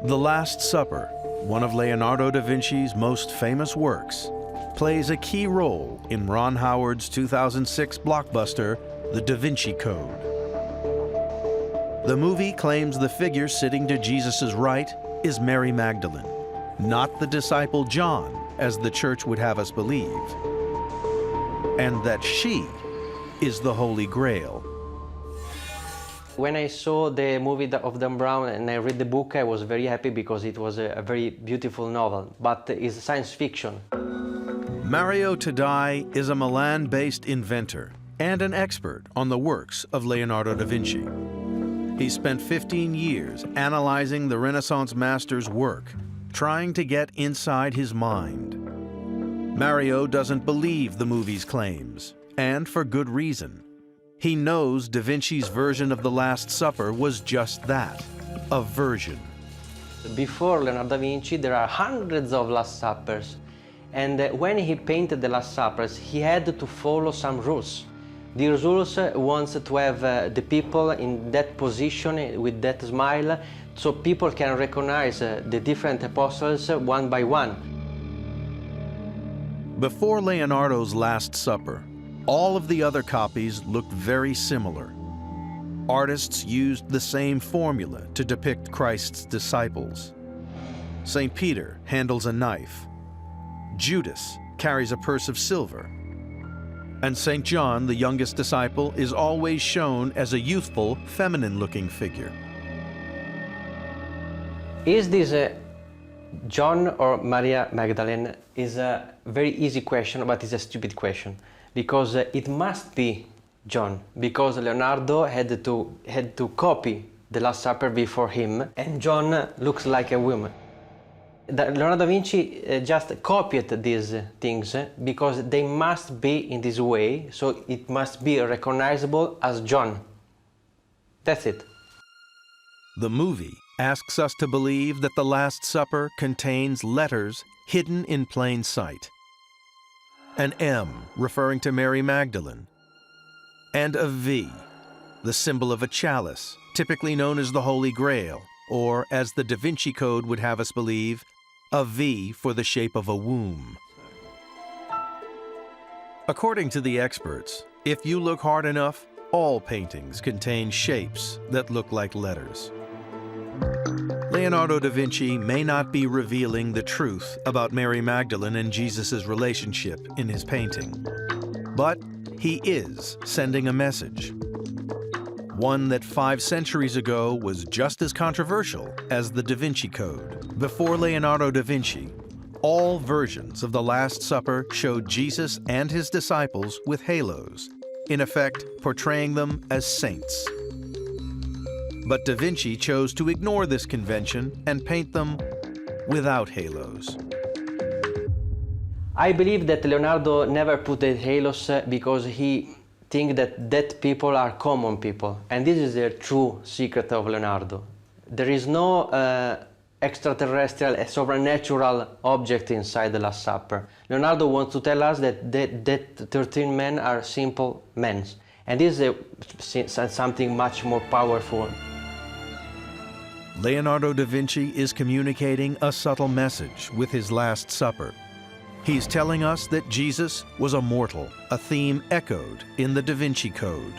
The Last Supper, one of Leonardo da Vinci's most famous works, plays a key role in Ron Howard's 2006 blockbuster, The Da Vinci Code. The movie claims the figure sitting to Jesus' right is Mary Magdalene, not the disciple John, as the church would have us believe, and that she is the Holy Grail. When I saw the movie of Dan Brown and I read the book, I was very happy because it was a very beautiful novel, but it's science fiction. Mario Tadai is a Milan-based inventor and an expert on the works of Leonardo da Vinci. He spent 15 years analyzing the Renaissance master's work, trying to get inside his mind. Mario doesn't believe the movie's claims, and for good reason. He knows Da Vinci's version of the Last Supper was just that, a version. Before Leonardo da Vinci, there are hundreds of Last Suppers. And when he painted the Last Suppers, he had to follow some rules. These rules wants to have the people in that position with that smile, so people can recognize the different apostles one by one. Before Leonardo's Last Supper, all of the other copies looked very similar. Artists used the same formula to depict Christ's disciples. St. Peter handles a knife. Judas carries a purse of silver. And St. John, the youngest disciple, is always shown as a youthful, feminine-looking figure. Is this John or Maria Magdalene? Is a very easy question, but it's a stupid question. Because it must be John, because Leonardo had to copy the Last Supper before him, and John looks like a woman. Leonardo da Vinci just copied these things because they must be in this way, so it must be recognizable as John. That's it. The movie asks us to believe that the Last Supper contains letters hidden in plain sight. An M referring to Mary Magdalene, and a V, the symbol of a chalice, typically known as the Holy Grail, or as the Da Vinci Code would have us believe, a V for the shape of a womb. According to the experts, if you look hard enough, all paintings contain shapes that look like letters. Leonardo da Vinci may not be revealing the truth about Mary Magdalene and Jesus' relationship in his painting, but he is sending a message, one that 5 centuries ago was just as controversial as the Da Vinci Code. Before Leonardo da Vinci, all versions of the Last Supper showed Jesus and his disciples with halos, in effect portraying them as saints. But Da Vinci chose to ignore this convention and paint them without halos. I believe that Leonardo never put the halos because he thinks that people are common people. And this is the true secret of Leonardo. There is no extraterrestrial, supernatural object inside the Last Supper. Leonardo wants to tell us that 13 men are simple men. And this is something much more powerful. Leonardo da Vinci is communicating a subtle message with his Last Supper. He's telling us that Jesus was a mortal, a theme echoed in the Da Vinci Code.